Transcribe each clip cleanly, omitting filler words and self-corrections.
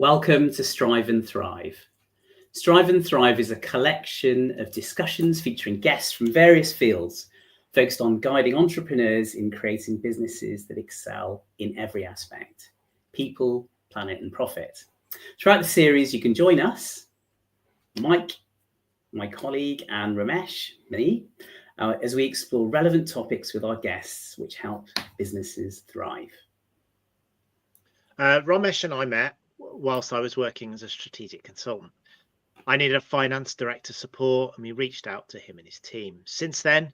Welcome to Strive and Thrive. Strive and Thrive is a collection of discussions featuring guests from various fields, focused on guiding entrepreneurs in creating businesses that excel in every aspect: people, planet, and profit. Throughout the series, you can join us, Mike, my colleague, and Ramesh, me, as we explore relevant topics with our guests which help businesses thrive. Ramesh and I met whilst I was working as a strategic consultant. I needed a finance director support, and we reached out to him and his team. Since then,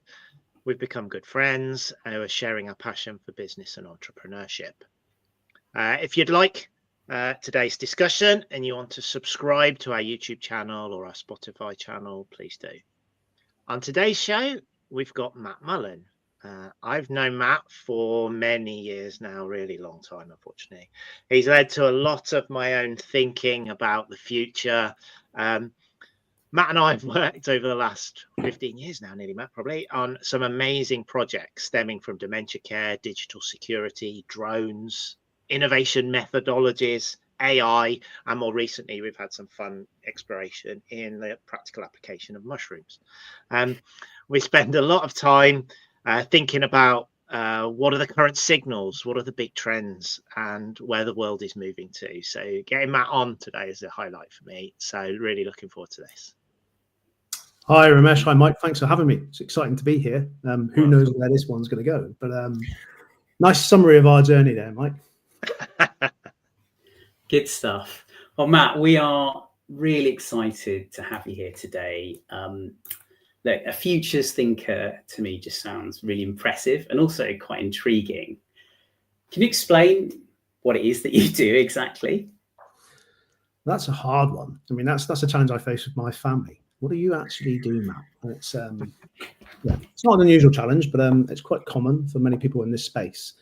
we've become good friends and we're sharing our passion for business and entrepreneurship. If you'd like today's discussion and you want to subscribe to our YouTube channel or our Spotify channel, please do. On today's show, we've got Matt Mullen. I've known Matt for many years now, really long time, unfortunately. He's led to a lot of my own thinking about the future. Matt and I have worked over the last 15 years now, nearly, Matt, probably, on some amazing projects stemming from dementia care, digital security, drones, innovation methodologies, AI, and more recently, we've had some fun exploration in the practical application of mushrooms. We spend a lot of time thinking about what are the current signals, what are the big trends, and where the world is moving to. So getting Matt on today is a highlight for me. So really looking forward to this. Hi, Ramesh. Hi, Mike. Thanks for having me. It's exciting to be here. Who knows where this one's going to go? But nice summary of our journey there, Mike. Good stuff. Well, Matt, we are really excited to have you here today. Look, a futures thinker to me just sounds really impressive and also quite intriguing. Can you explain what it is that you do exactly? That's a hard one. I mean, that's a challenge I face with my family. What do you actually do, Matt? It's it's not an unusual challenge, but it's quite common for many people in this space.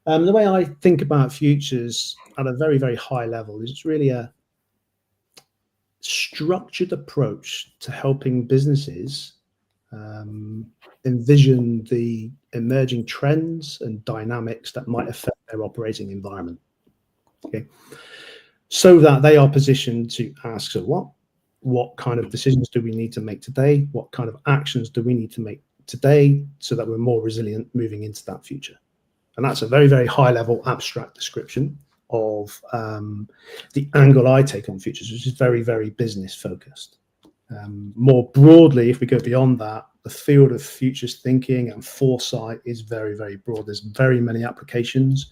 The way I think about futures at a very, very high level is it's really a structured approach to helping businesses envision the emerging trends and dynamics that might affect their operating environment. Okay, so that they are positioned to ask, so what kind of decisions do we need to make today? What kind of actions do we need to make today so that we're more resilient moving into that future? And that's a very, very high level abstract description of the angle I take on futures, which is very, very business focused. More broadly, if we go beyond that, the field of futures thinking and foresight is very, very broad. There's very many applications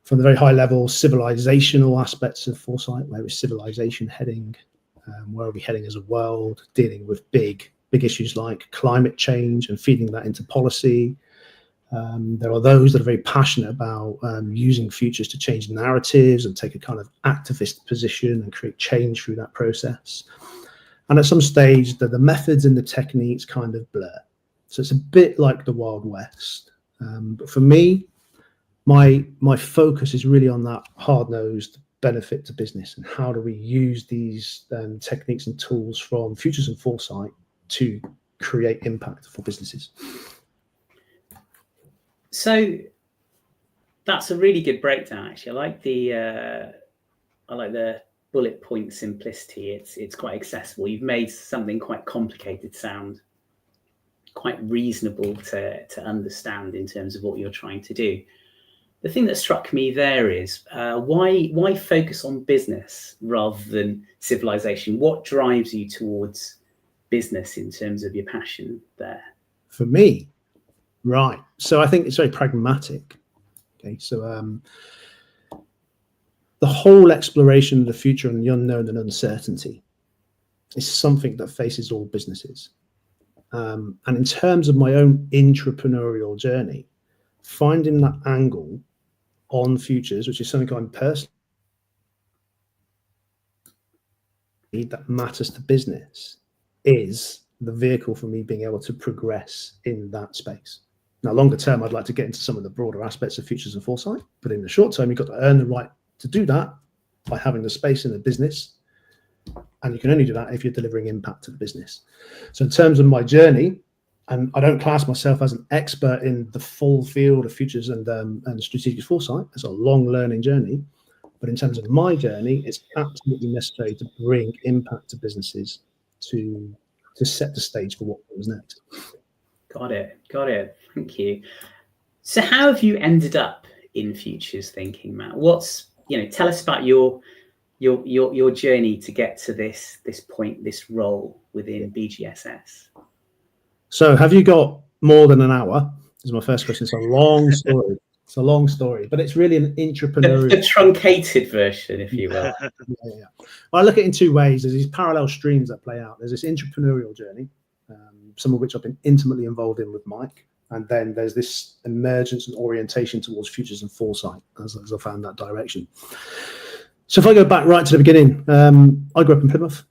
from the very high level civilizational aspects of foresight. Where is civilization heading? Where are we heading as a world? Dealing with big issues like climate change and feeding that into policy. There are those that are very passionate about using futures to change narratives and take a kind of activist position and create change through that process. And at some stage, the methods and the techniques kind of blur. So it's a bit like the Wild West. But for me, my focus is really on that hard-nosed benefit to business and how do we use these techniques and tools from futures and foresight to create impact for businesses. So that's a really good breakdown, actually. I like the bullet point simplicity. It's quite accessible. You've made something quite complicated sound quite reasonable to understand in terms of what you're trying to do. The thing that struck me there is why focus on business rather than civilization? What drives you towards business in terms of your passion there? For me, right. So I think it's very pragmatic. Okay, so the whole exploration of the future and the unknown and uncertainty is something that faces all businesses. And in terms of my own entrepreneurial journey, finding that angle on futures, which is something I'm personally that matters to business, is the vehicle for me being able to progress in that space. Now, longer term, I'd like to get into some of the broader aspects of futures and foresight, but in the short term, you've got to earn the right to do that by having the space in the business. And you can only do that if you're delivering impact to the business. So in terms of my journey, and I don't class myself as an expert in the full field of futures and strategic foresight. It's a long learning journey. But in terms of my journey, it's absolutely necessary to bring impact to businesses to set the stage for what comes next. Got it. Thank you. So how have you ended up in futures thinking, Matt? Tell us about your journey to get to this point, this role within BGSS. So have you got more than an hour? This is my first question. It's a long story. It's a long story, but it's really an entrepreneurial... The truncated version, if you will. Yeah. Well, I look at it in two ways. There's these parallel streams that play out. There's this entrepreneurial journey, some of which I've been intimately involved in with Mike. And then there's this emergence and orientation towards futures and foresight as I found that direction. So if I go back right to the beginning, I grew up in Plymouth,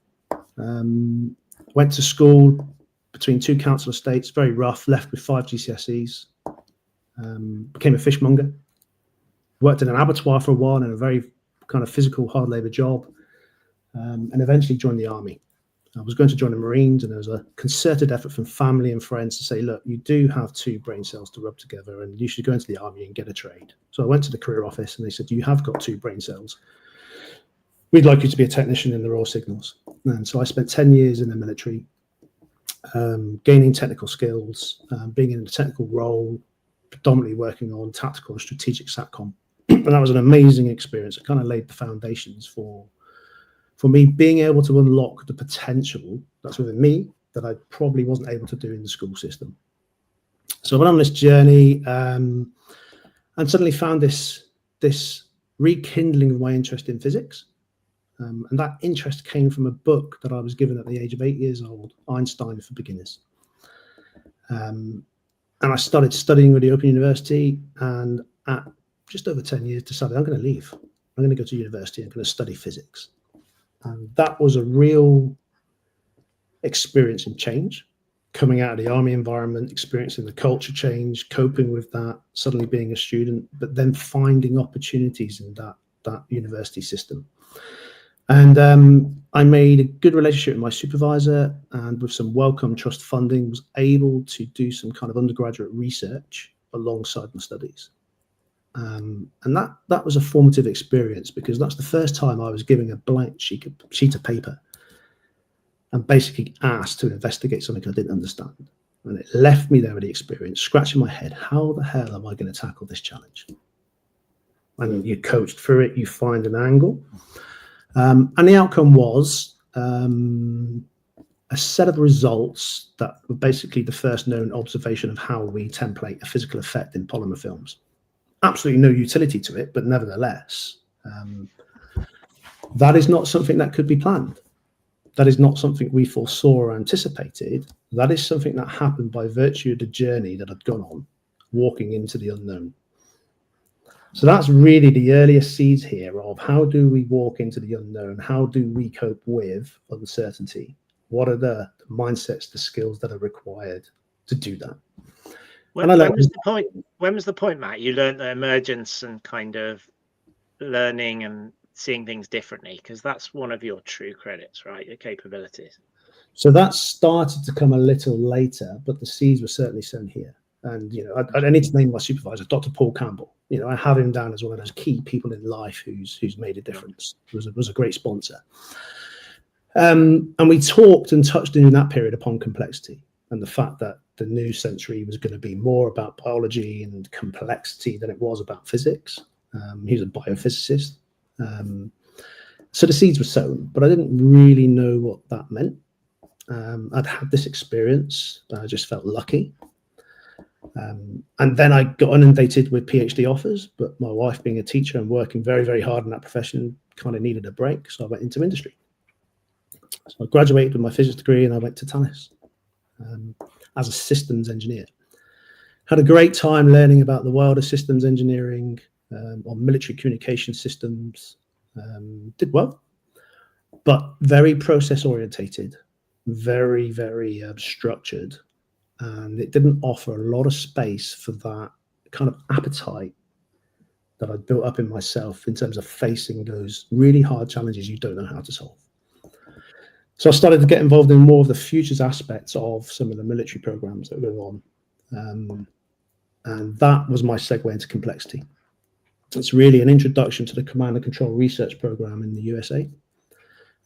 went to school between two council estates, very rough, left with 5 GCSEs, became a fishmonger, worked in an abattoir for a while in a very kind of physical, hard labour job, and eventually joined the army. I was going to join the Marines, and there was a concerted effort from family and friends to say, look, you do have 2 brain cells to rub together and you should go into the army and get a trade. So I went to the career office and they said, you have got 2 brain cells. We'd like you to be a technician in the Royal Signals. And so I spent 10 years in the military, gaining technical skills, being in a technical role, predominantly working on tactical and strategic SATCOM. And that was an amazing experience. It kind of laid the foundations for me being able to unlock the potential that's within me that I probably wasn't able to do in the school system. So I went on this journey and suddenly found this rekindling of my interest in physics. And that interest came from a book that I was given at the age of 8 years old, Einstein for Beginners. And I started studying with the Open University, and at just over 10 years decided I'm going to leave. I'm going to go to university. I'm going to study physics. And that was a real experience in change, coming out of the army environment, experiencing the culture change, coping with that, suddenly being a student, but then finding opportunities in that university system. And I made a good relationship with my supervisor, and with some Wellcome Trust funding, was able to do some kind of undergraduate research alongside my studies. And that was a formative experience, because that's the first time I was giving a blank sheet of paper and basically asked to investigate something I didn't understand. And it left me there with the experience, scratching my head, how the hell am I going to tackle this challenge? And you coached through it, you find an angle. And the outcome was a set of results that were basically the first known observation of how we template a physical effect in polymer films. Absolutely no utility to it, but nevertheless, that is not something that could be planned. That is not something we foresaw or anticipated. That is something that happened by virtue of the journey that I'd gone on, walking into the unknown. So that's really the earliest seeds here of how do we walk into the unknown? How do we cope with uncertainty? What are the mindsets, the skills that are required to do that? When was the point, Matt, you learned the emergence and kind of learning and seeing things differently? Because that's one of your true credits, right? Your capabilities. So that started to come a little later, but the seeds were certainly sown here. And, you know, I need to name my supervisor, Dr. Paul Campbell. You know, I have him down as one of those key people in life who's made a difference. Was a great sponsor. And we talked and touched in that period upon complexity and the fact that the new century was going to be more about biology and complexity than it was about physics. He was a biophysicist. So the seeds were sown, but I didn't really know what that meant. I'd had this experience, and I just felt lucky. And then I got inundated with PhD offers, but my wife, being a teacher and working very, very hard in that profession, kind of needed a break. So I went into industry. So I graduated with my physics degree and I went to Thales as a systems engineer. Had a great time learning about the world of systems engineering, on military communication systems. Did well, but very process orientated, very, very structured. And it didn't offer a lot of space for that kind of appetite that I built up in myself in terms of facing those really hard challenges you don't know how to solve. So I started to get involved in more of the futures aspects of some of the military programs that were on. And that was my segue into complexity. It's really an introduction to the command and control research program in the USA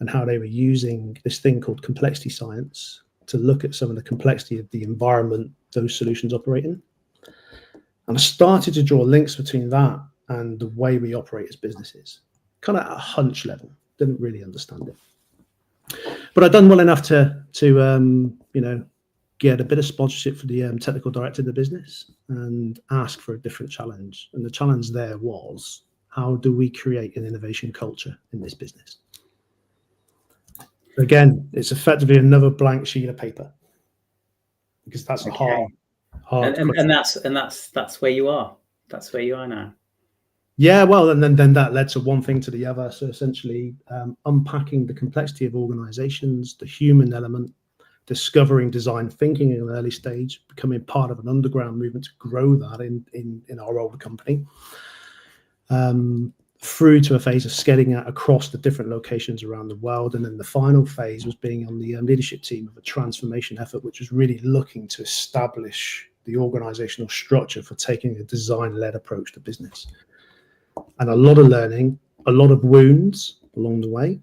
and how they were using this thing called complexity science to look at some of the complexity of the environment those solutions operate in. And I started to draw links between that and the way we operate as businesses, kind of at a hunch level. Didn't really understand it, but I'd done well enough to get a bit of sponsorship for the technical director of the business and ask for a different challenge. And the challenge there was, how do we create an innovation culture in this business? Again, it's effectively another blank sheet of paper, because that's a hard. And that's where you are. That's where you are now. Yeah, well, and then that led to one thing to the other. So essentially, unpacking the complexity of organizations, the human element, discovering design thinking in an early stage, becoming part of an underground movement to grow that in our old company, through to a phase of scaling out across the different locations around the world. And then the final phase was being on the leadership team of a transformation effort, which was really looking to establish the organizational structure for taking a design-led approach to business. And a lot of learning, a lot of wounds along the way.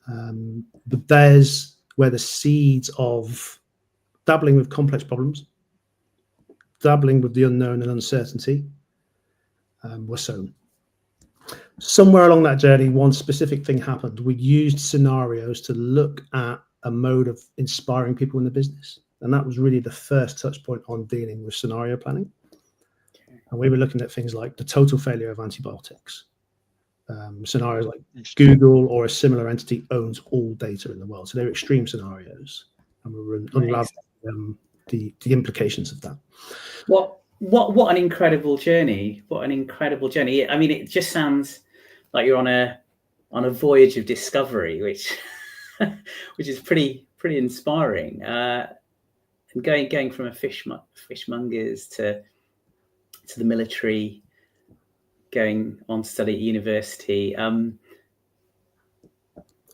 But there's where the seeds of dabbling with complex problems, dabbling with the unknown and uncertainty were sown. Somewhere along that journey, one specific thing happened. We used scenarios to look at a mode of inspiring people in the business. And that was really the first touch point on dealing with scenario planning. And we were looking at things like the total failure of antibiotics. Scenarios like Google or a similar entity owns all data in the world. So they're extreme scenarios. And we were unraveling the implications of that. What an incredible journey. What an incredible journey. I mean, it just sounds like you're on a voyage of discovery, which is pretty inspiring. And going from a fishmongers to the military, going on to study at university, and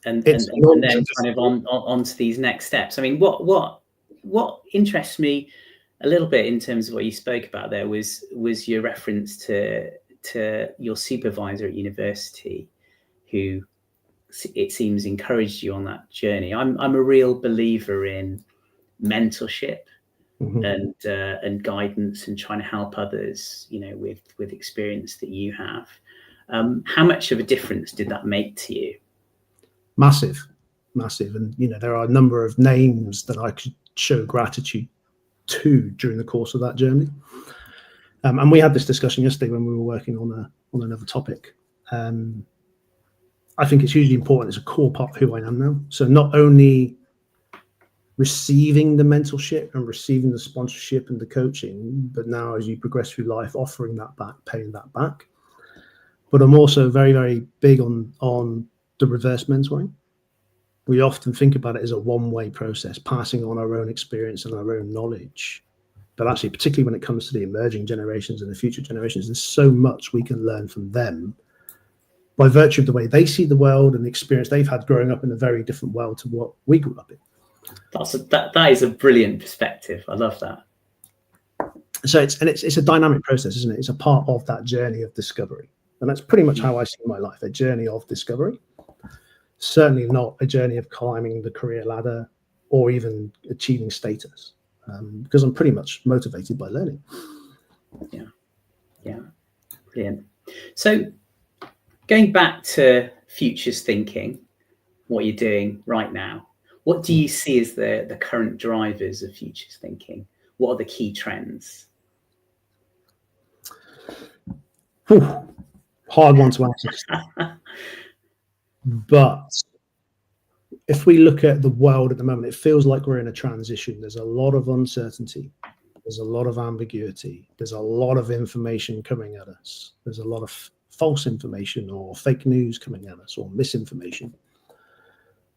then kind of on to these next steps. I mean, what interests me a little bit in terms of what you spoke about there was your reference to your supervisor at university, who it seems encouraged you on that journey. I'm a real believer in mentorship. Mm-hmm. and guidance and trying to help others, with experience that you have. How much of a difference did that make to you? Massive. And, there are a number of names that I could show gratitude to during the course of that journey. And we had this discussion yesterday when we were working on another topic. I think it's hugely important. It's a core part of who I am now. So not only receiving the mentorship and receiving the sponsorship and the coaching, but now as you progress through life, offering that back, paying that back. But I'm also very, very big on the reverse mentoring. We often think about it as a one-way process, passing on our own experience and our own knowledge. But actually, particularly when it comes to the emerging generations and the future generations, there's so much we can learn from them by virtue of the way they see the world and the experience they've had growing up in a very different world to what we grew up in. That is a brilliant perspective. I love that. So it's a dynamic process, isn't it? It's a part of that journey of discovery. And that's pretty much how I see my life, a journey of discovery. Certainly not a journey of climbing the career ladder or even achieving status, because I'm pretty much motivated by learning. Yeah, brilliant. So going back to futures thinking, what you're doing right now, what do you see as the current drivers of futures thinking? What are the key trends? Hard one to answer. But if we look at the world at the moment, it feels like we're in a transition. There's a lot of uncertainty. There's a lot of ambiguity. There's a lot of information coming at us. There's a lot of false information or fake news coming at us or misinformation.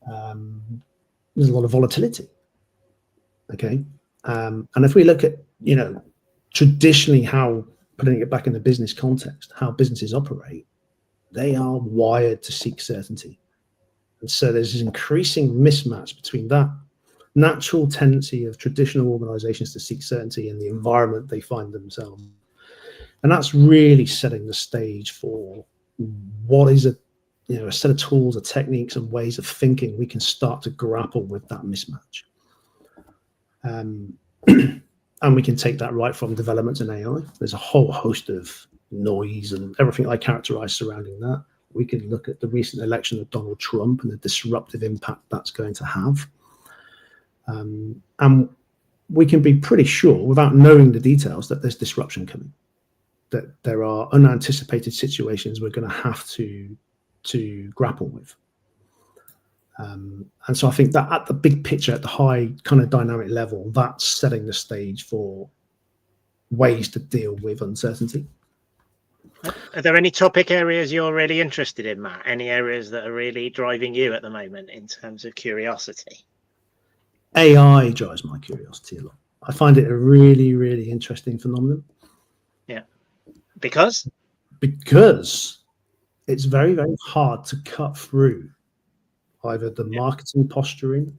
There's a lot of volatility. Okay. And if we look at, traditionally how, putting it back in the business context, how businesses operate, they are wired to seek certainty. And so there's this increasing mismatch between that natural tendency of traditional organizations to seek certainty in the environment they find themselves And that's really setting the stage for what is a set of tools, or techniques, and ways of thinking we can start to grapple with that mismatch. And we can take that right from developments in AI. There's a whole host of noise and everything I characterize surrounding that. We can look at the recent election of Donald Trump and the disruptive impact that's going to have. And we can be pretty sure, without knowing the details, that there's disruption coming, that there are unanticipated situations we're going to have to grapple with. And so I think that at the big picture, at the high kind of dynamic level, that's setting the stage for ways to deal with uncertainty. Are there any topic areas you're really interested in, Matt? Any areas that are really driving you at the moment in terms of curiosity? AI drives my curiosity a lot. I find it a really, really interesting phenomenon. Yeah. Because it's very, very hard to cut through either the marketing posturing,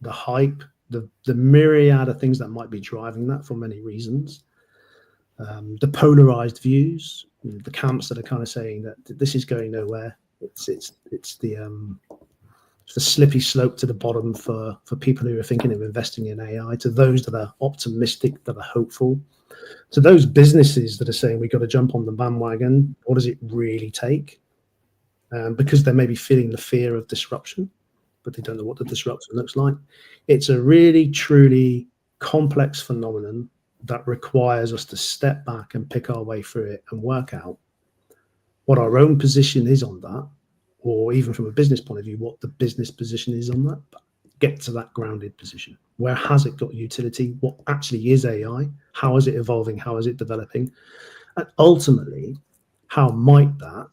the hype, the myriad of things that might be driving that for many reasons, the polarized views, the camps that are kind of saying that this is going nowhere. It's the slippy slope to the bottom for people who are thinking of investing in AI, to those that are optimistic, that are hopeful, to those businesses that are saying we've got to jump on the bandwagon. What does it really take? Because they may be feeling the fear of disruption, but they don't know what the disruption looks like. It's a really, truly complex phenomenon that requires us to step back and pick our way through it and work out what our own position is on that, or even from a business point of view, what the business position is on that. But get to that grounded position. Where has it got utility? What actually is AI? How is it evolving? How is it developing? And ultimately, how might that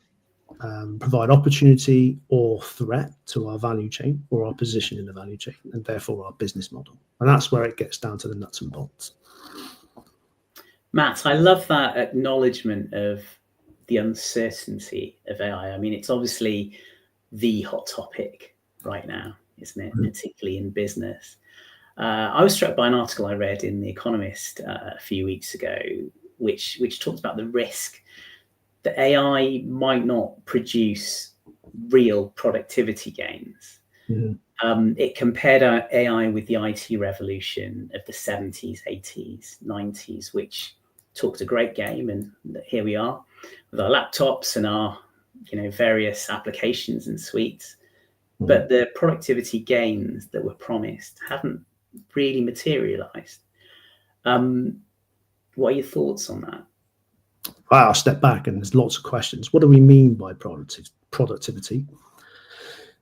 provide opportunity or threat to our value chain, or our position in the value chain, and therefore our business model? And that's where it gets down to the nuts and bolts. Matt, I love that acknowledgement of the uncertainty of AI. I mean, it's obviously the hot topic right now, isn't it? Mm-hmm. Particularly in business. I was struck by an article I read in The Economist a few weeks ago, which talked about the risk that AI might not produce real productivity gains. Mm-hmm. It compared AI with the IT revolution of the 70s, 80s, 90s, which talked a great game. And here we are with our laptops and our various applications and suites. Mm-hmm. But the productivity gains that were promised haven't really materialized. What are your thoughts on that? I'll step back, and there's lots of questions. What do we mean by productivity?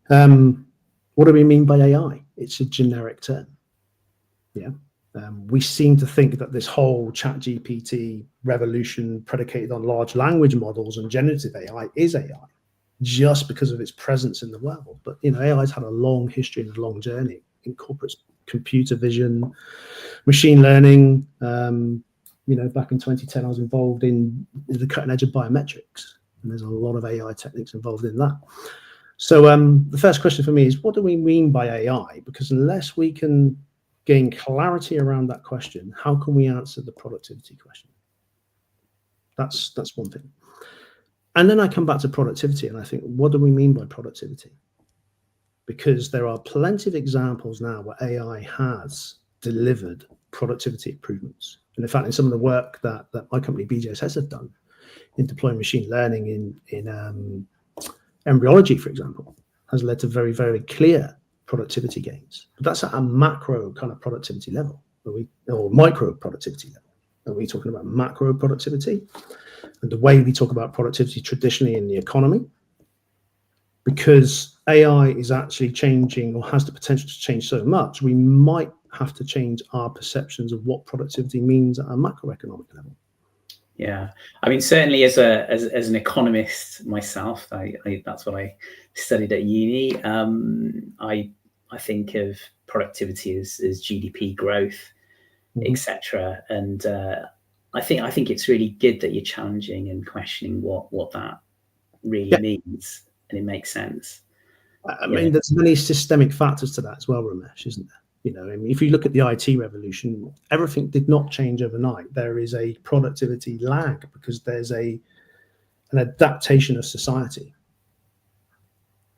What do we mean by AI? It's a generic term. Yeah. We seem to think that this whole ChatGPT revolution predicated on large language models and generative AI is AI, just because of its presence in the world. But AI's had a long history and a long journey. It incorporates computer vision, machine learning. Back in 2010, I was involved in the cutting edge of biometrics, and there's a lot of AI techniques involved in that. So the first question for me is, what do we mean by AI? Because unless we can gain clarity around that question, how can we answer the productivity question? That's one thing. And then I come back to productivity, and I think, what do we mean by productivity? Because there are plenty of examples now where AI has delivered productivity improvements. And in fact, in some of the work that my company BJSS have done in deploying machine learning in embryology, for example, has led to very, very clear productivity gains. But that's at a macro kind of productivity level, or micro productivity level. Are we talking about macro productivity? And the way we talk about productivity traditionally in the economy, because AI is actually changing, or has the potential to change so much, we might have to change our perceptions of what productivity means at a macroeconomic level. Yeah, I mean, certainly as an economist myself, I that's what I studied at uni. I think of productivity as GDP growth, mm-hmm. etc. And I think it's really good that you're challenging and questioning what that really means, and it makes sense. I mean, there's many systemic factors to that as well, Ramesh, isn't there? You know, I mean, if you look at the IT revolution, everything did not change overnight. There is a productivity lag because there's an adaptation of society.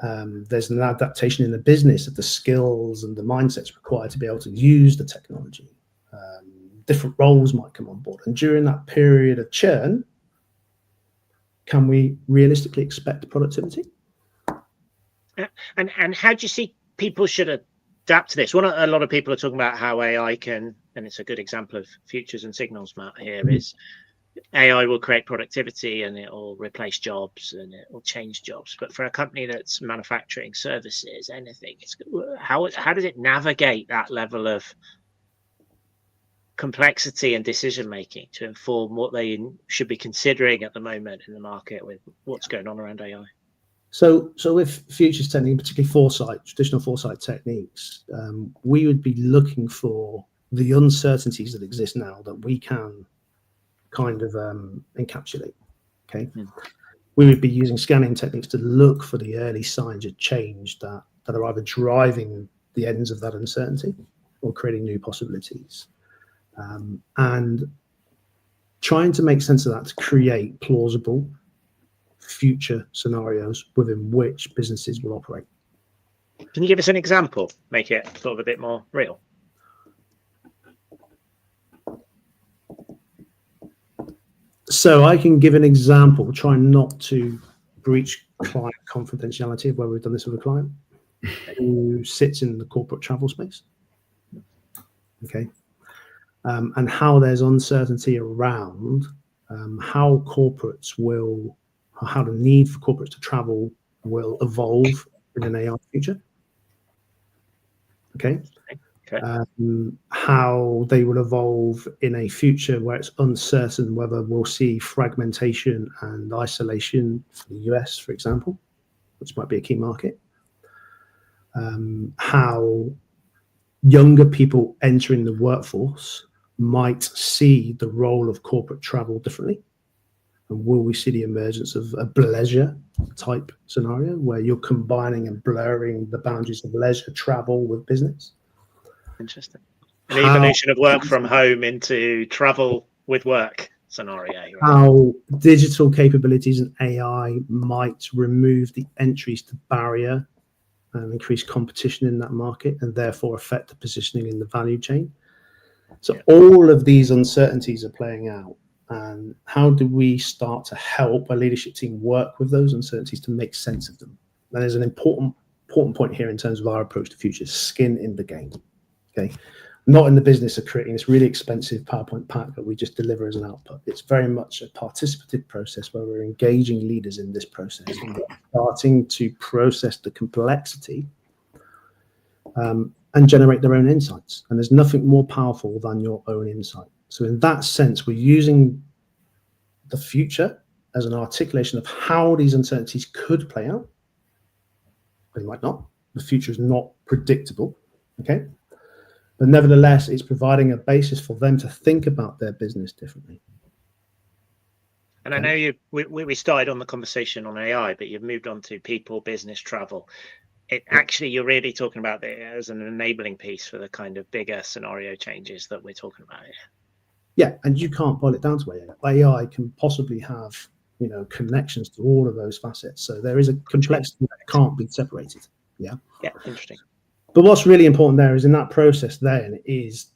There's an adaptation in the business of the skills and the mindsets required to be able to use the technology. Different roles might come on board. And during that period of churn, can we realistically expect productivity? And how do you see people should adapt to this? A lot of people are talking about how AI can, and it's a good example of Futures and Signals, Matt, here is AI will create productivity and it will replace jobs and it will change jobs. But for a company that's manufacturing services, anything, how does it navigate that level of complexity and decision making to inform what they should be considering at the moment in the market with what's going on around AI? So with futures technique, particularly foresight, traditional foresight techniques, we would be looking for the uncertainties that exist now that we can kind of encapsulate. Okay, we would be using scanning techniques to look for the early signs of change that are either driving the ends of that uncertainty or creating new possibilities. And trying to make sense of that to create plausible future scenarios within which businesses will operate. Can you give us an example? Make it sort of a bit more real. So I can give an example, trying not to breach client confidentiality of where we've done this with a client who sits in the corporate travel space. Okay. And how there's uncertainty around how the need for corporates to travel will evolve in an AI future. Okay. How they will evolve in a future where it's uncertain whether we'll see fragmentation and isolation for the US, for example, which might be a key market. How younger people entering the workforce might see the role of corporate travel differently. And will we see the emergence of a bleisure type scenario where you're combining and blurring the boundaries of leisure travel with business? Interesting. An evolution of work from home into travel with work scenario. Right? How digital capabilities and AI might remove the entries to barrier and increase competition in that market and therefore affect the positioning in the value chain. So all of these uncertainties are playing out. And how do we start to help a leadership team work with those uncertainties to make sense of them? And there's an important point here in terms of our approach to futures: skin in the game. Okay, not in the business of creating this really expensive PowerPoint pack that we just deliver as an output. It's very much a participative process where we're engaging leaders in this process and starting to process the complexity and generate their own insights. And there's nothing more powerful than your own insight. So in that sense, we're using the future as an articulation of how these uncertainties could play out. They might not. The future is not predictable. Okay. But nevertheless, it's providing a basis for them to think about their business differently. And I know we started on the conversation on AI, but you've moved on to people, business, travel. Actually, you're really talking about it as an enabling piece for the kind of bigger scenario changes that we're talking about here. Yeah, and you can't boil it down to AI. AI can possibly have, connections to all of those facets. So there is a complexity that can't be separated. Yeah. Yeah, interesting. But what's really important there is in that process then is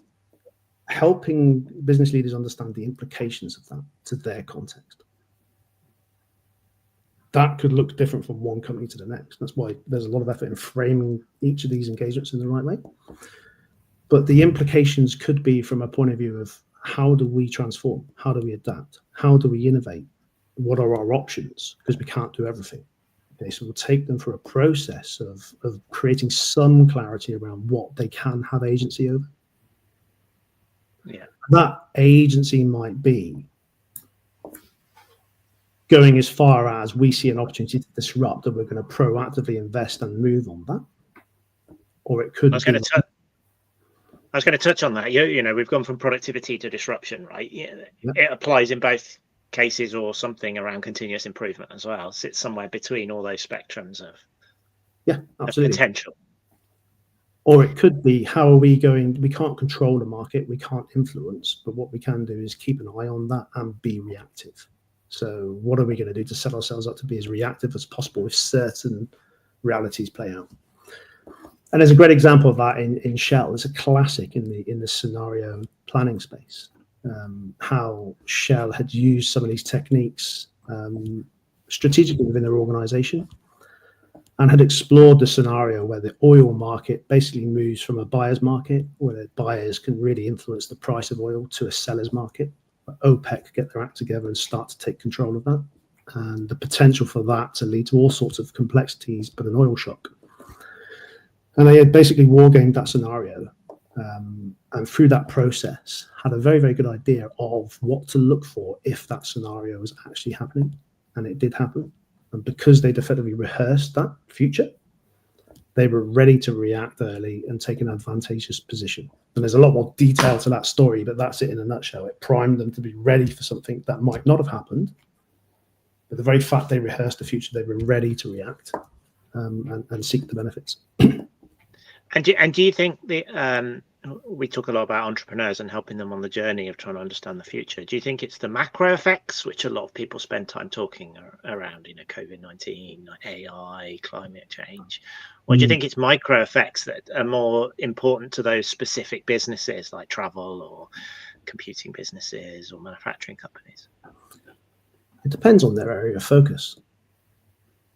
helping business leaders understand the implications of that to their context. That could look different from one company to the next. That's why there's a lot of effort in framing each of these engagements in the right way. But the implications could be from a point of view of how do we transform? How do we adapt? How do we innovate? What are our options? Because we can't do everything. Okay, so we'll take them through a process of creating some clarity around what they can have agency over. Yeah. That agency might be going as far as we see an opportunity to disrupt and we're going to proactively invest and move on that. Or it could be... I was going to touch on that. We've gone from productivity to disruption, right? Yeah. It applies in both cases or something around continuous improvement as well. Sits somewhere between all those spectrums of absolutely. Potential. Or it could be, how are we going? We can't control the market, we can't influence, but what we can do is keep an eye on that and be reactive. So what are we going to do to set ourselves up to be as reactive as possible if certain realities play out? And there's a great example of that in Shell. It's a classic in the scenario planning space. How Shell had used some of these techniques strategically within their organization, and had explored the scenario where the oil market basically moves from a buyer's market, where the buyers can really influence the price of oil, to a seller's market. OPEC get their act together and start to take control of that, and the potential for that to lead to all sorts of complexities, but an oil shock. And they had basically wargamed that scenario, and through that process had a very, very good idea of what to look for if that scenario was actually happening, and it did happen. And because they'd effectively rehearsed that future, they were ready to react early and take an advantageous position. And there's a lot more detail to that story, but that's it in a nutshell. It primed them to be ready for something that might not have happened. But the very fact they rehearsed the future, they were ready to react and seek the benefits. And do you think we talk a lot about entrepreneurs and helping them on the journey of trying to understand the future. Do you think it's the macro effects, which a lot of people spend time talking around, COVID-19, AI, climate change? Or do you think it's micro effects that are more important to those specific businesses like travel or computing businesses or manufacturing companies? It depends on their area of focus.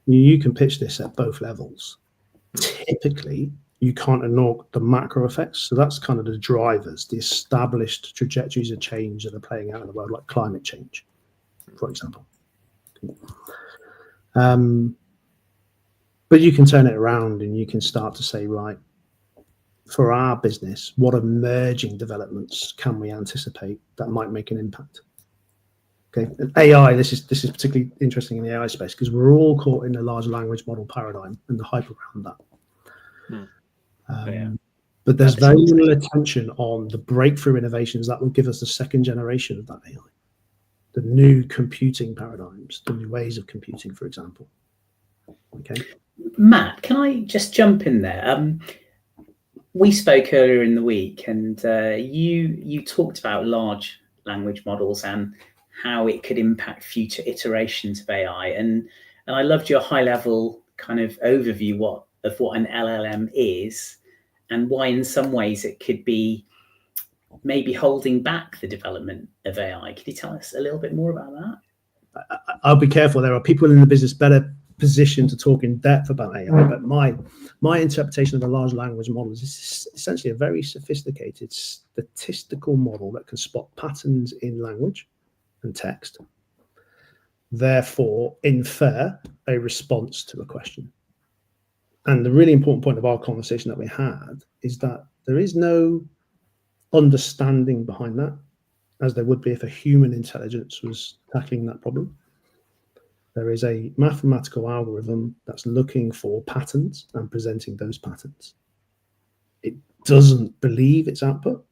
You can pitch this at both levels. Typically, you can't ignore the macro effects. So that's kind of the drivers, the established trajectories of change that are playing out in the world, like climate change, for example. But you can turn it around and you can start to say, right, for our business, what emerging developments can we anticipate that might make an impact? Okay, and AI, this is particularly interesting in the AI space because we're all caught in the large language model paradigm and the hype around that. But there's very little attention on the breakthrough innovations that will give us the second generation of that AI, the new computing paradigms, the new ways of computing, for example. Okay, Matt, can I just jump in there? We spoke earlier in the week, and you talked about large language models and how it could impact future iterations of AI, and I loved your high-level kind of overview of what an LLM is, and why in some ways it could be maybe holding back the development of AI. Could you tell us a little bit more about that? I'll be careful. There are people in the business better positioned to talk in depth about AI, but my interpretation of a large language model is essentially a very sophisticated statistical model that can spot patterns in language and text, therefore infer a response to a question. And the really important point of our conversation that we had is that there is no understanding behind that, as there would be if a human intelligence was tackling that problem. There is a mathematical algorithm that's looking for patterns and presenting those patterns. It doesn't believe its output.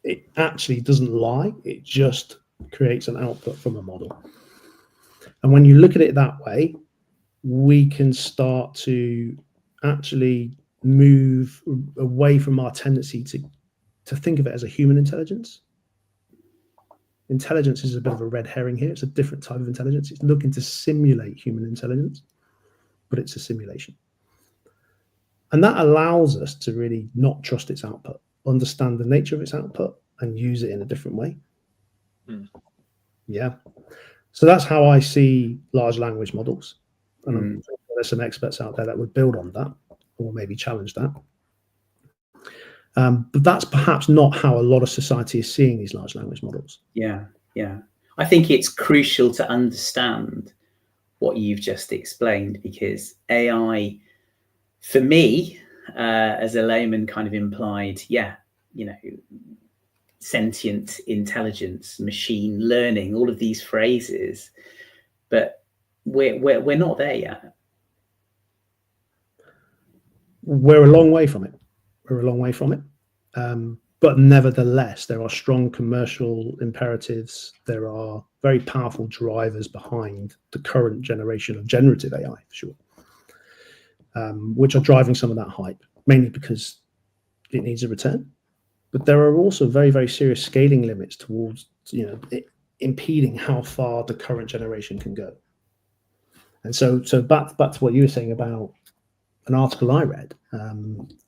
It actually doesn't lie. It just creates an output from a model. And when you look at it that way, we can start to actually move away from our tendency to think of it as a human intelligence. Intelligence is a bit of a red herring here. It's a different type of intelligence. It's looking to simulate human intelligence, but it's a simulation. And that allows us to really not trust its output, understand the nature of its output, and use it in a different way. Yeah. So that's how I see large language models. And there's some experts out there that would build on that or maybe challenge that. But that's perhaps not how a lot of society is seeing these large language models. Yeah. I think it's crucial to understand what you've just explained, because AI, for me, as a layman, kind of implied, sentient intelligence, machine learning, all of these phrases, but we're not there yet. We're a long way from it. But nevertheless, there are strong commercial imperatives. There are very powerful drivers behind the current generation of generative AI, for sure, which are driving some of that hype. mainly because it needs a return. But there are also very, very serious scaling limits towards, impeding how far the current generation can go. And so back to what you were saying about an article I read,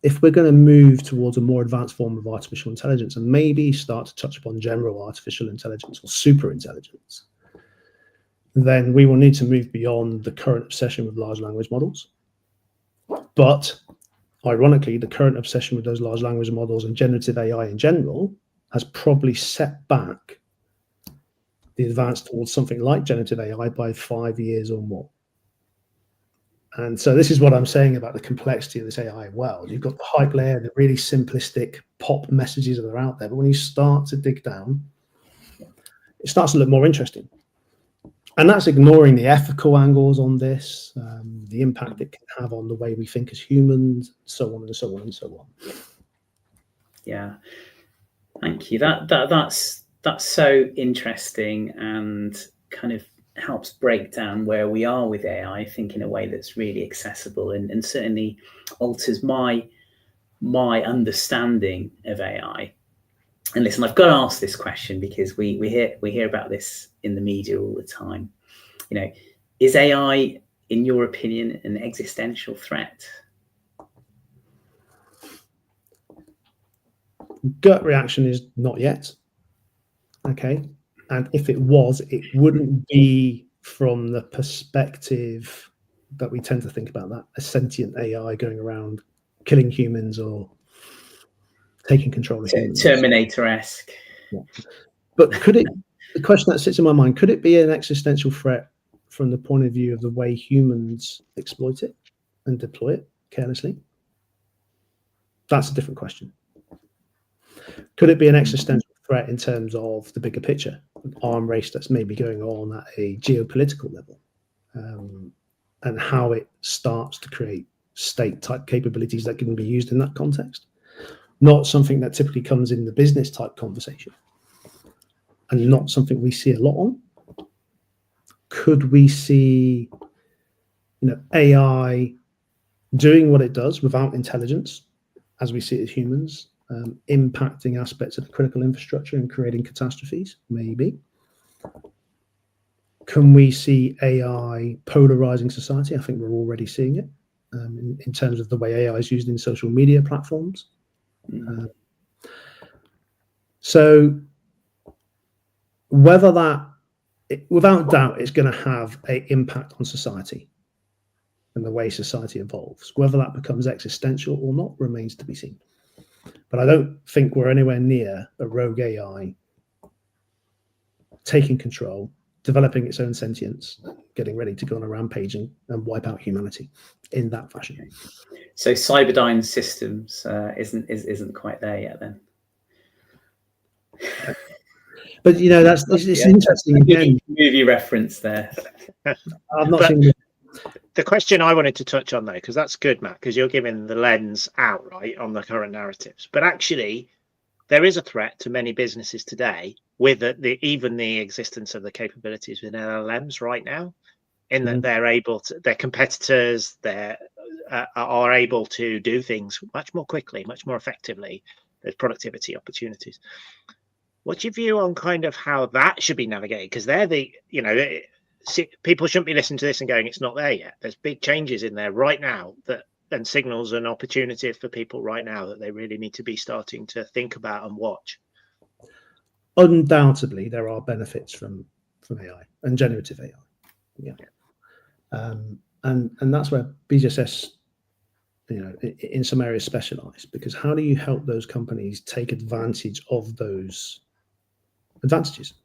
if we're going to move towards a more advanced form of artificial intelligence and maybe start to touch upon general artificial intelligence or super intelligence, then we will need to move beyond the current obsession with large language models. But ironically, the current obsession with those large language models and generative AI in general has probably set back the advance towards something like generative AI by 5 years or more. And so this is what I'm saying about the complexity of this AI world. You've got the hype layer, the really simplistic pop messages that are out there. But when you start to dig down, it starts to look more interesting. And that's ignoring the ethical angles on this, the impact it can have on the way we think as humans, so on and so on and so on. Yeah, thank you. That's so interesting and kind of helps break down where we are with AI, I think, in a way that's really accessible and certainly alters my understanding of AI. And listen, I've got to ask this question because we hear about this in the media all the time. Is AI, in your opinion, an existential threat? Gut reaction is not yet. Okay. And if it was, it wouldn't be from the perspective that we tend to think about that, a sentient AI going around killing humans or taking control of humans. Terminator-esque. Yeah. But the question that sits in my mind, could it be an existential threat from the point of view of the way humans exploit it and deploy it carelessly? That's a different question. Could it be an existential threat in terms of the bigger picture, an arm race that's maybe going on at a geopolitical level, and how it starts to create state-type capabilities that can be used in that context? Not something that typically comes in the business-type conversation, and not something we see a lot on. Could we see, AI doing what it does without intelligence, as we see it as humans, impacting aspects of the critical infrastructure and creating catastrophes? Maybe. Can we see AI polarizing society? I think we're already seeing it in terms of the way AI is used in social media platforms. So whether that, without doubt, is going to have an impact on society and the way society evolves. Whether that becomes existential or not remains to be seen. But I don't think we're anywhere near a rogue AI taking control, developing its own sentience, getting ready to go on a rampage and wipe out humanity in that fashion. So Cyberdyne Systems isn't quite there yet, then. But it's interesting. Again, movie reference there. I'm not saying. The question I wanted to touch on, though, because that's good, Matt, because you're giving the lens out right on the current narratives. But actually, there is a threat to many businesses today with even the existence of the capabilities within LLMs right now, in that they're able to, their competitors, are able to do things much more quickly, much more effectively. There's productivity opportunities. What's your view on kind of how that should be navigated? Because they're people shouldn't be listening to this and going, it's not there yet. There's big changes in there right now and signals an opportunity for people right now that they really need to be starting to think about and watch. Undoubtedly, there are benefits from AI and generative AI. Yeah. And that's where BGSS, in some areas specialize, because how do you help those companies take advantage of those advantages?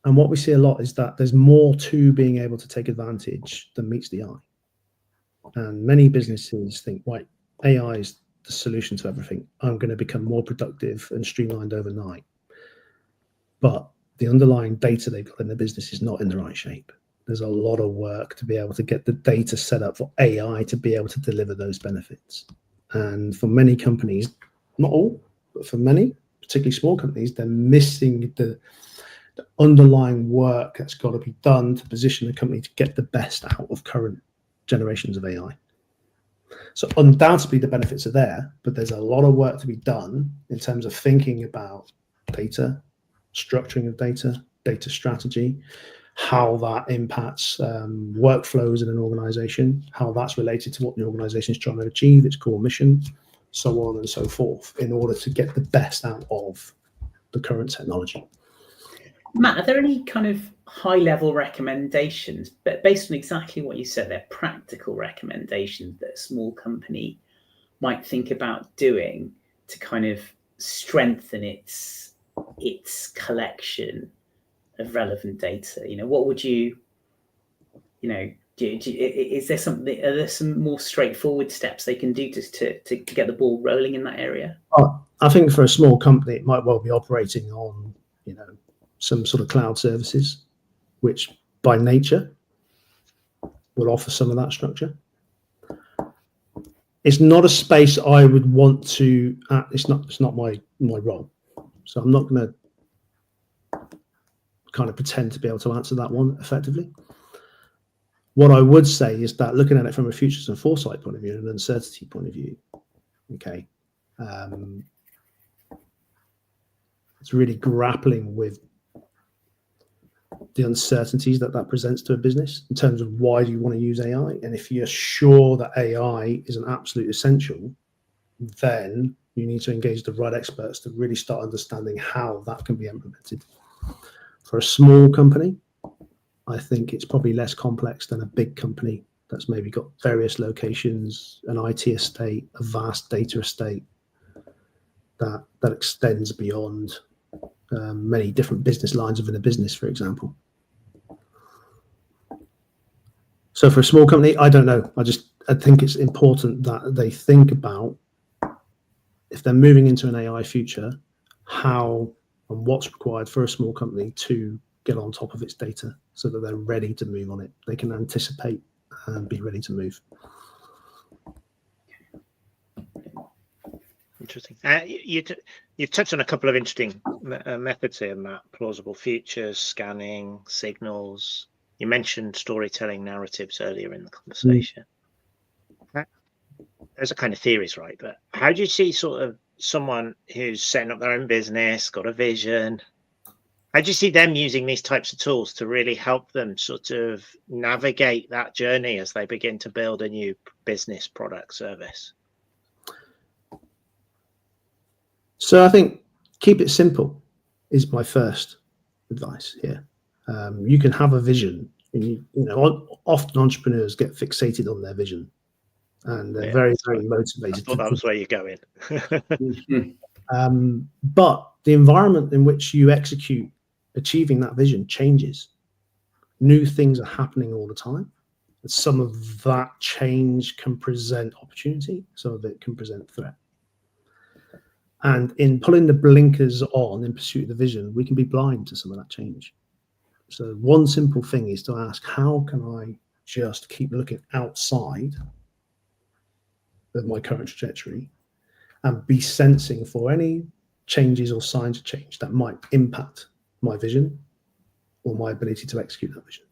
And what we see a lot is that there's more to being able to take advantage than meets the eye. And many businesses think, right, AI is the solution to everything. I'm going to become more productive and streamlined overnight. But the underlying data they've got in the business is not in the right shape. There's a lot of work to be able to get the data set up for AI to be able to deliver those benefits. And for many companies, not all, but for many, particularly small companies, they're missing the underlying work that's got to be done to position the company to get the best out of current generations of AI. So undoubtedly the benefits are there, but there's a lot of work to be done in terms of thinking about data, structuring of data, data strategy, how that impacts workflows in an organization, how that's related to what the organization is trying to achieve, its core mission, so on and so forth, in order to get the best out of the current technology. Matt, are there any kind of high-level recommendations, but based on exactly what you said, they're practical recommendations that a small company might think about doing to kind of strengthen its collection of relevant data? What would you is there something? Are there some more straightforward steps they can do to get the ball rolling in that area? I think for a small company, it might well be operating on some sort of cloud services, which by nature will offer some of that structure. It's not a space I would want to. It's not my role, so I'm not going to kind of pretend to be able to answer that one effectively. What I would say is that looking at it from a futures and foresight point of view and an uncertainty point of view, okay, it's really grappling with the uncertainties that presents to a business in terms of why do you want to use AI. And if you're sure that AI is an absolute essential, then you need to engage the right experts to really start understanding how that can be implemented. For a small company, I think it's probably less complex than a big company that's maybe got various locations, an IT estate, a vast data estate that extends beyond many different business lines within a business, for example. So for a small company, I don't know. I think it's important that they think about, if they're moving into an AI future, how and what's required for a small company to get on top of its data so that they're ready to move on it. They can anticipate and be ready to move. Interesting. You've touched on a couple of interesting methods here, Matt. Plausible futures, scanning, signals. You mentioned storytelling narratives earlier in the conversation. Those are kind of theories, right? But how do you see sort of someone who's setting up their own business, got a vision? How do you see them using these types of tools to really help them sort of navigate that journey as they begin to build a new business, product, service? So I think keep it simple is my first advice here. You can have a vision, and often entrepreneurs get fixated on their vision, and they're very motivated. I thought that was where you're going. But the environment in which you execute achieving that vision changes. New things are happening all the time. And some of that change can present opportunity, some of it can present threat. And in pulling the blinkers on in pursuit of the vision, we can be blind to some of that change. So one simple thing is to ask, how can I just keep looking outside of my current trajectory and be sensing for any changes or signs of change that might impact my vision or my ability to execute that vision?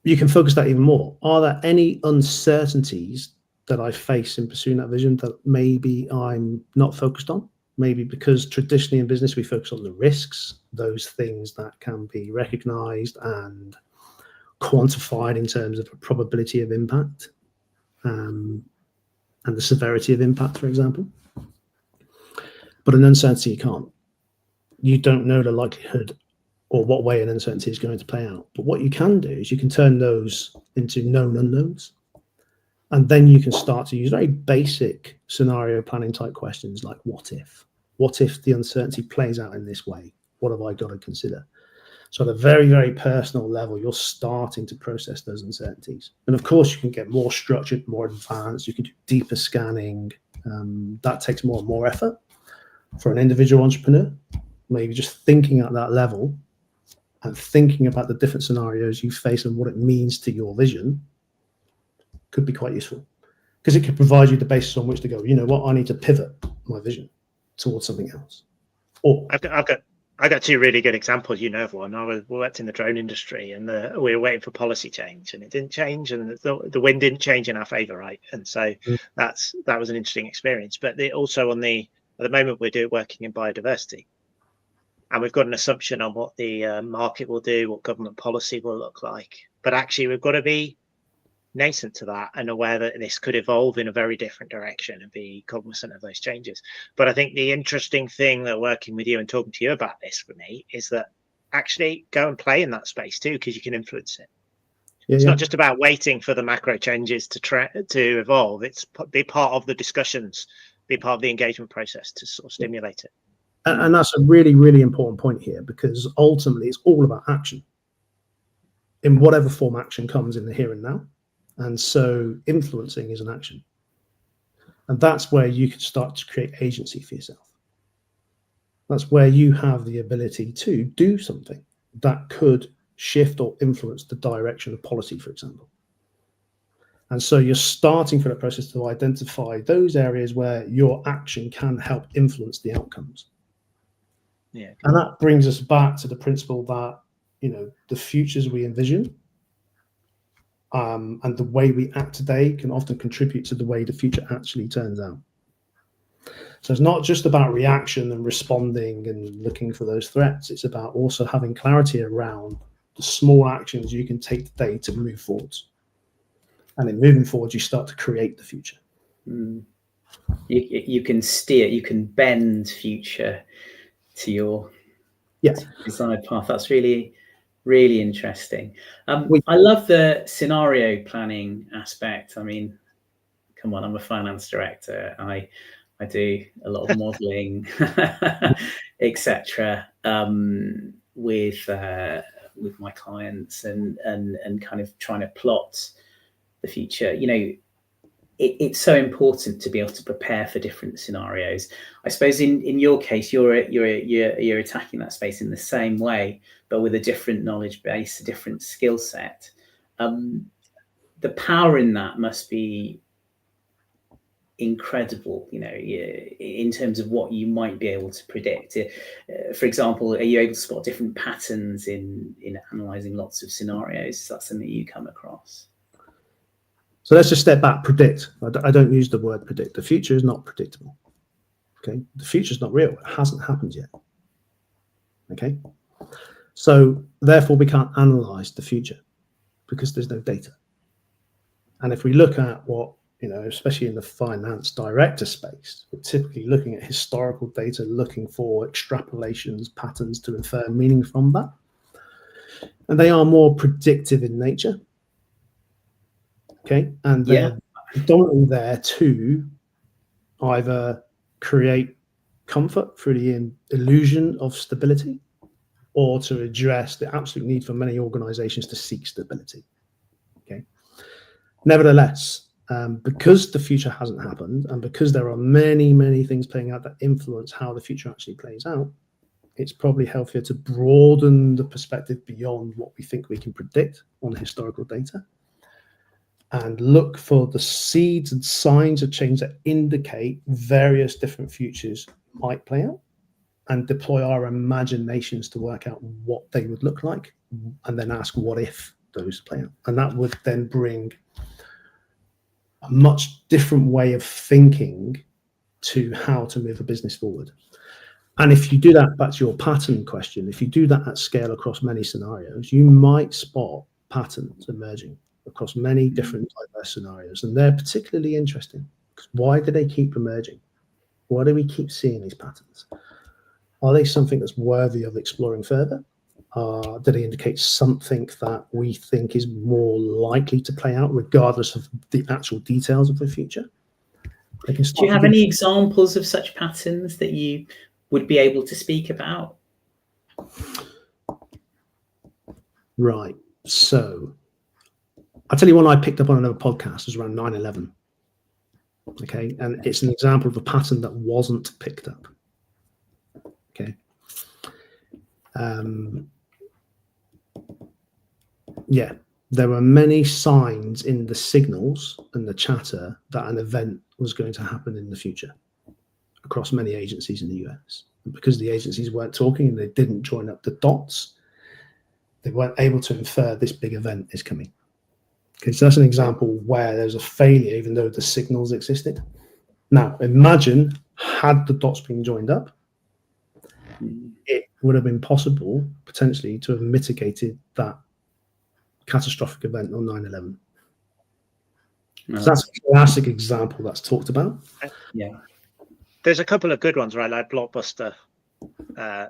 You can focus that even more. Are there any uncertainties that I face in pursuing that vision that maybe I'm not focused on? Maybe because traditionally in business, we focus on the risks, those things that can be recognized and quantified in terms of a probability of impact and the severity of impact, for example. But an uncertainty, you can't. You don't know the likelihood or what way an uncertainty is going to play out. But what you can do is you can turn those into known unknowns. And then you can start to use very basic scenario planning type questions like, what if? What if the uncertainty plays out in this way? What have I got to consider? So at a very, very personal level, you're starting to process those uncertainties. And of course, you can get more structured, more advanced. You can do deeper scanning. That takes more and more effort for an individual entrepreneur. Maybe just thinking at that level and thinking about the different scenarios you face and what it means to your vision could be quite useful, because it could provide you the basis on which to go, you know what, I need to pivot my vision towards something else. Or I've got I got two really good examples. You know of one. We worked in the drone industry, and we were waiting for policy change, and it didn't change, and the wind didn't change in our favour, right? And so that was an interesting experience. But also at the moment we're working in biodiversity, and we've got an assumption on what the market will do, what government policy will look like. But actually, we've got to be nascent to that and aware that this could evolve in a very different direction and be cognizant of those changes. But I think the interesting thing that working with you and talking to you about this for me is that actually go and play in that space too, because you can influence it. It's not just about waiting for the macro changes to evolve. It's be part of the discussions, be part of the engagement process to sort of stimulate it. And that's a really, really important point here, because ultimately it's all about action. In whatever form action comes in the here and now. And so influencing is an action. And that's where you can start to create agency for yourself. That's where you have the ability to do something that could shift or influence the direction of policy, for example. And so you're starting for the process to identify those areas where your action can help influence the outcomes. Yeah. And that brings us back to the principle that, the futures we envision and the way we act today can often contribute to the way the future actually turns out. So it's not just about reaction and responding and looking for those threats. It's about also having clarity around the small actions you can take today to move forwards. And in moving forward, you start to create the future. You can steer, you can bend future to your desired path. That's really, really interesting. I love the scenario planning aspect. I mean, come on, I'm a finance director. I do a lot of modeling, etc. With my clients and kind of trying to plot the future. It's so important to be able to prepare for different scenarios. I suppose in your case, you're attacking that space in the same way, but with a different knowledge base, a different skill set. The power in that must be incredible, in terms of what you might be able to predict. For example, are you able to spot different patterns in analysing lots of scenarios? Is that something you come across? So let's just step back. Predict. I don't use the word predict. The future is not predictable. Okay, the future is not real. It hasn't happened yet. Okay, so therefore we can't analyze the future because there's no data. And if we look at what, especially in the finance director space, we're typically looking at historical data, looking for extrapolations, patterns to infer meaning from that. And they are more predictive in nature. Okay, and they're predominantly there to either create comfort through the illusion of stability, or to address the absolute need for many organizations to seek stability. Okay, nevertheless, because the future hasn't happened, and because there are many, many things playing out that influence how the future actually plays out, it's probably healthier to broaden the perspective beyond what we think we can predict on historical data, and look for the seeds and signs of change that indicate various different futures might play out, and deploy our imaginations to work out what they would look like, and then ask what if those play out. And that would then bring a much different way of thinking to how to move a business forward. And if you do that, back to your pattern question, if you do that at scale across many scenarios, you might spot patterns emerging across many different diverse scenarios. And they're particularly interesting. Why do they keep emerging? Why do we keep seeing these patterns? Are they something that's worthy of exploring further? Do they indicate something that we think is more likely to play out regardless of the actual details of the future? Do you have any examples of such patterns that you would be able to speak about? Right. So I'll tell you one I picked up on another podcast was around 9/11. Okay. And it's an example of a pattern that wasn't picked up. Okay. There were many signs in the signals and the chatter that an event was going to happen in the future across many agencies in the US. And because the agencies weren't talking and they didn't join up the dots, they weren't able to infer this big event is coming. Okay, so that's an example where there's a failure, even though the signals existed. Now, imagine had the dots been joined up, it would have been possible potentially to have mitigated that catastrophic event on 9/11. No, So that's a classic example that's talked about. yeah. There's a couple of good ones, right? Like Blockbuster,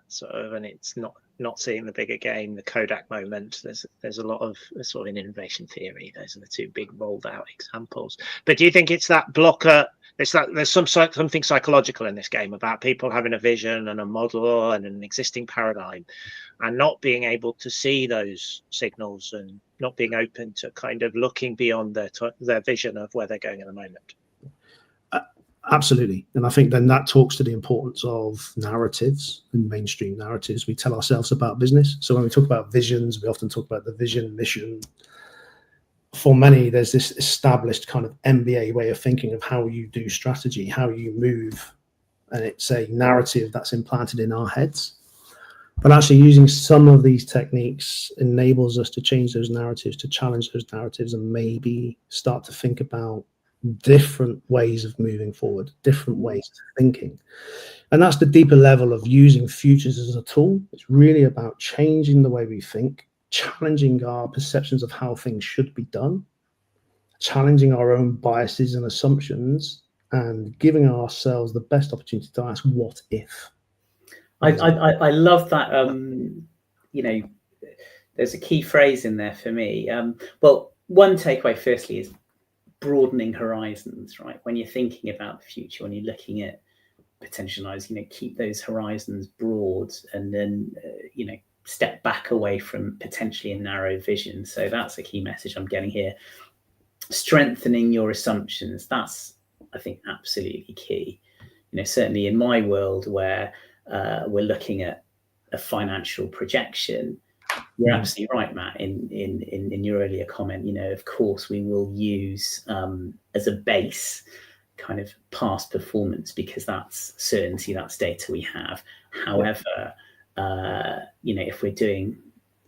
sort of, and it's not seeing the bigger game, the Kodak moment. There's a lot of sort of in innovation theory. Those are the two big rolled out examples. But do you think it's that blocker? It's that there's something psychological in this game about people having a vision and a model and an existing paradigm, and not being able to see those signals and not being open to kind of looking beyond their vision of where they're going at the moment. Absolutely. And I think then that talks to the importance of narratives and mainstream narratives we tell ourselves about business. So when we talk about visions, we often talk about the vision, mission. For many, there's this established kind of MBA way of thinking of how you do strategy, how you move. And it's a narrative that's implanted in our heads. But actually using some of these techniques enables us to change those narratives, to challenge those narratives, and maybe start to think about different ways of moving forward, different ways of thinking. And that's the deeper level of using futures as a tool. It's really about changing the way we think, challenging our perceptions of how things should be done, challenging our own biases and assumptions, and giving ourselves the best opportunity to ask, what if? I love that. There's a key phrase in there for me. Well, one takeaway firstly is broadening horizons, right? When you're thinking about the future, when you're looking at potentialize, keep those horizons broad, and then step back away from potentially a narrow vision. So that's a key message I'm getting here. Strengthening your assumptions, that's, I think, absolutely key. Certainly in my world where we're looking at a financial projection, you're absolutely right, Matt, in your earlier comment. Of course, we will use as a base kind of past performance, because that's certainty, that's data we have. However, if we're doing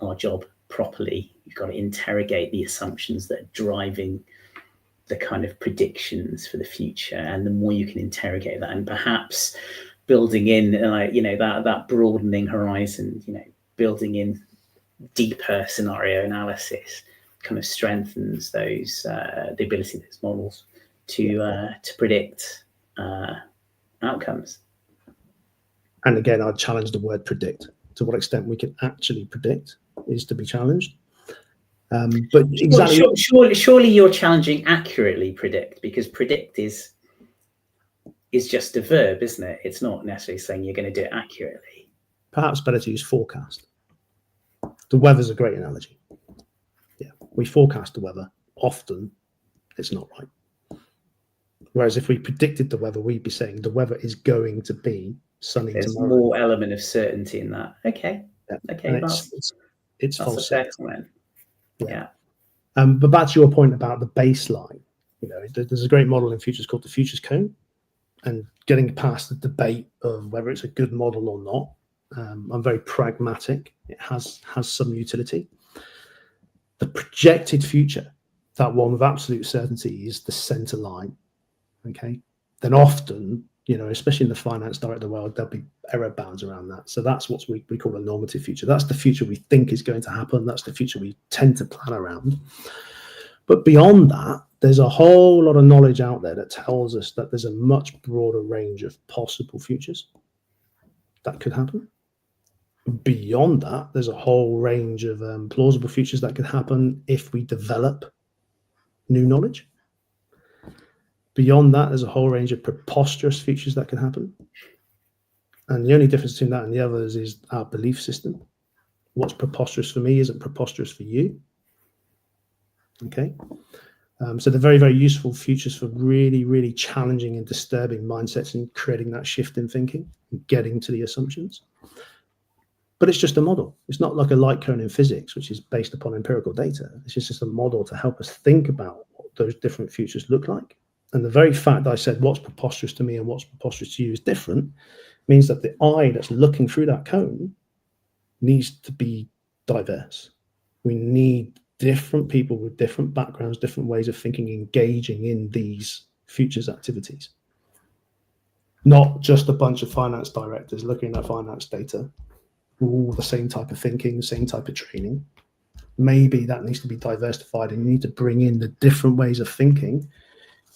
our job properly, you've got to interrogate the assumptions that are driving the kind of predictions for the future. And the more you can interrogate that, and perhaps building in that broadening horizon, building in deeper scenario analysis, kind of strengthens those the ability of those models to predict outcomes. And again, I'd challenge the word predict. To what extent we can actually predict is to be challenged. But exactly, surely you're challenging accurately predict, because predict is just a verb, isn't it? It's not necessarily saying you're going to do it accurately. Perhaps better to use forecast. The weather's a great analogy. Yeah, we forecast the weather. Often, it's not right. Whereas if we predicted the weather, we'd be saying the weather is going to be sunny There's tomorrow. more element of certainty in that. Okay. Yeah. Okay. It's that's false. a fair comment. Yeah. But back to your point about the baseline, there's a great model in futures called the futures cone, and getting past the debate of whether it's a good model or not. I'm very pragmatic. It has some utility. The projected future, that one with absolute certainty, is the center line. Okay. Then often, especially in the finance director world, there'll be error bounds around that. So that's what we call a normative future. That's the future we think is going to happen. That's the future we tend to plan around. But beyond that, there's a whole lot of knowledge out there that tells us that there's a much broader range of possible futures that could happen. Beyond that, there's a whole range of plausible futures that could happen if we develop new knowledge. Beyond that, there's a whole range of preposterous futures that can happen. And the only difference between that and the others is our belief system. What's preposterous for me isn't preposterous for you. Okay. So they're very, very useful futures for really, really challenging and disturbing mindsets and creating that shift in thinking and getting to the assumptions. But it's just a model. It's not like a light cone in physics, which is based upon empirical data. It's just a model to help us think about what those different futures look like. And the very fact that I said what's preposterous to me and what's preposterous to you is different means that the eye that's looking through that cone needs to be diverse. We need different people with different backgrounds, different ways of thinking, engaging in these futures activities. Not just a bunch of finance directors looking at finance data, all the same type of thinking, same type of training. Maybe that needs to be diversified, and you need to bring in the different ways of thinking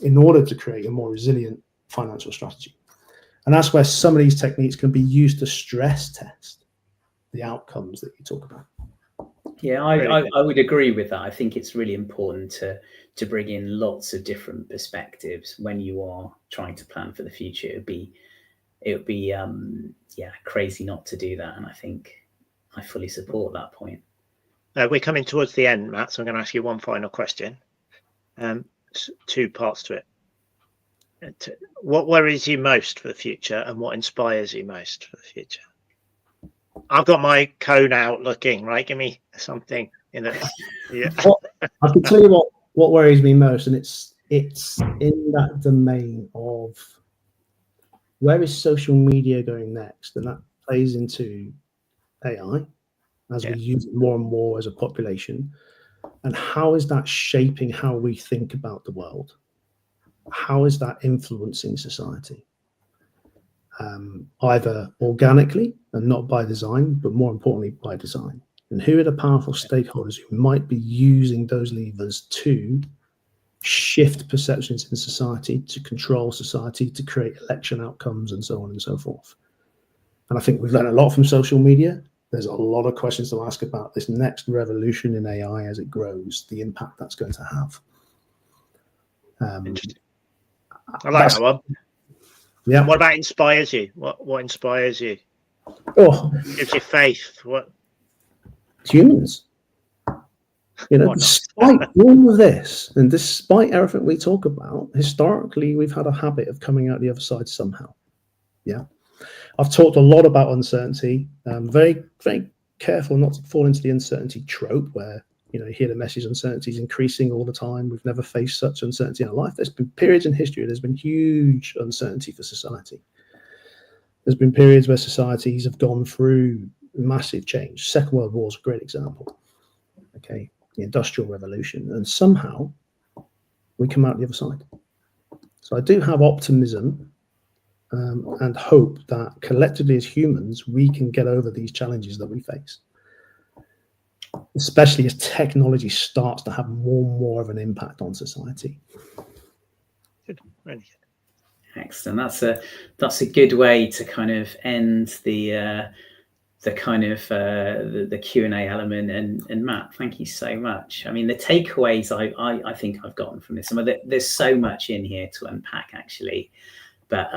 in order to create a more resilient financial strategy. And that's where some of these techniques can be used to stress test the outcomes that you talk about. Yeah, I would agree with that. I think it's really important to bring in lots of different perspectives when you are trying to plan for the future. It would be crazy not to do that. And I think I fully support that point. We're coming towards the end, Matt, so I'm going to ask you one final question. 2 parts to it. What worries you most for the future, and what inspires you most for the future? I've got my cone out looking, right? Give me something in it. Yeah. Well, I can tell you what worries me most, and it's in that domain of where is social media going next, and that plays into AI as we use it more and more as a population, and how is that shaping how we think about the world? How is that influencing society? Either organically and not by design, but more importantly by design. And who are the powerful stakeholders who might be using those levers to shift perceptions in society, to control society, to create election outcomes, and so on and so forth? And I think we've learned a lot from social media. There's a lot of questions to ask about this next revolution in AI as it grows, the impact that's going to have. Interesting. I like that one. Yeah. And what about inspires you? What inspires you? Oh, gives you faith? What? Humans. Despite all of this, and despite everything we talk about, historically, we've had a habit of coming out the other side somehow. Yeah. I've talked a lot about uncertainty. Very, very careful not to fall into the uncertainty trope where, you hear the message uncertainty is increasing all the time. We've never faced such uncertainty in our life. There's been periods in history, there's been huge uncertainty for society. There's been periods where societies have gone through massive change. Second World War is a great example. Okay, the Industrial Revolution, and somehow we come out the other side. So I do have optimism and hope that collectively as humans, we can get over these challenges that we face, especially as technology starts to have more and more of an impact on society. Good. Really good. Excellent. That's a good way to kind of end the Q&A element. And Matt, thank you so much. I mean, the takeaways I think I've gotten from this, there's so much in here to unpack actually, but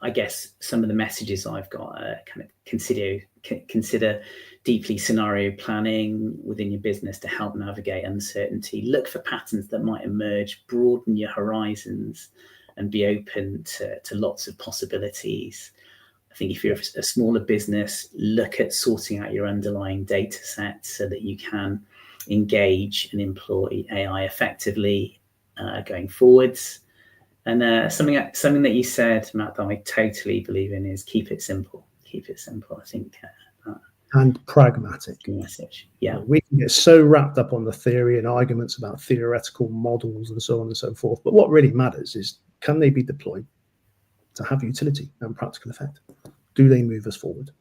I guess some of the messages I've got kind of consider deeply scenario planning within your business to help navigate uncertainty. Look for patterns that might emerge, broaden your horizons, and be open to lots of possibilities. I think if you're a smaller business, look at sorting out your underlying data sets so that you can engage and employ AI effectively going forwards. And something that you said, Matt, that I totally believe in is keep it simple. Keep it simple. I think. And pragmatic. Message. Yeah. We can get so wrapped up on the theory and arguments about theoretical models and so on and so forth. But what really matters is, can they be deployed to have utility and practical effect? Do they move us forward?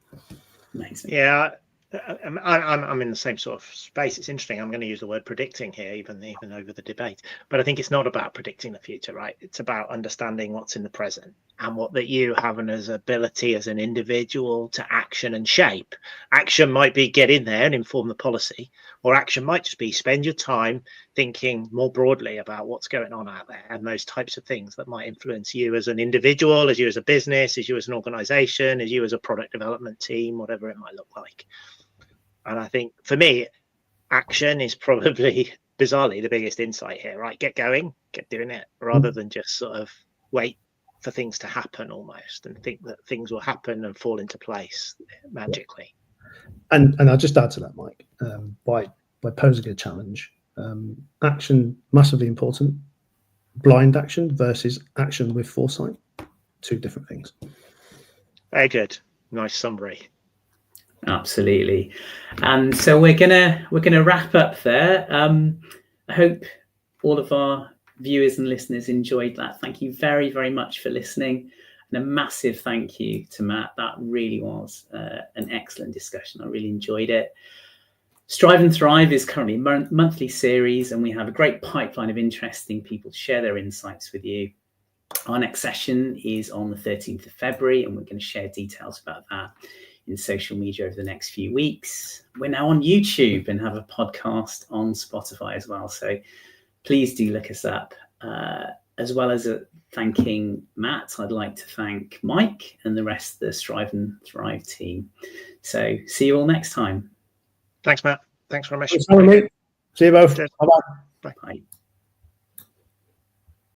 Amazing. Yeah. I'm in the same sort of space. It's interesting. I'm going to use the word predicting here, even over the debate. But I think it's not about predicting the future, right? It's about understanding what's in the present and what that you have as ability as an individual to action and shape. Action might be get in there and inform the policy, or action might just be spend your time thinking more broadly about what's going on out there and those types of things that might influence you as an individual, as you as a business, as you as an organization, as you as a product development team, whatever it might look like. And I think for me, action is probably bizarrely the biggest insight here, right? Get going, get doing it, rather than just sort of wait for things to happen almost and think that things will happen and fall into place magically. And I'll just add to that, Mike, by posing a challenge. Action, massively important. Blind action versus action with foresight, 2 different things. Very good. Nice summary. Absolutely. And so we're gonna wrap up there. I hope all of our viewers and listeners enjoyed that. Thank you very, very much for listening. And a massive thank you to Matt. That really was an excellent discussion. I really enjoyed it. Strive and Thrive is currently a monthly series, and we have a great pipeline of interesting people to share their insights with you. Our next session is on the 13th of February, and we're going to share details about that in social media over the next few weeks. We're now on YouTube and have a podcast on Spotify as well. So please do look us up. As well as thanking Matt, I'd like to thank Mike and the rest of the Strive and Thrive team. So see you all next time. Thanks, Matt. Thanks very much. Thanks, see you both. Cheers. Bye-bye. Bye.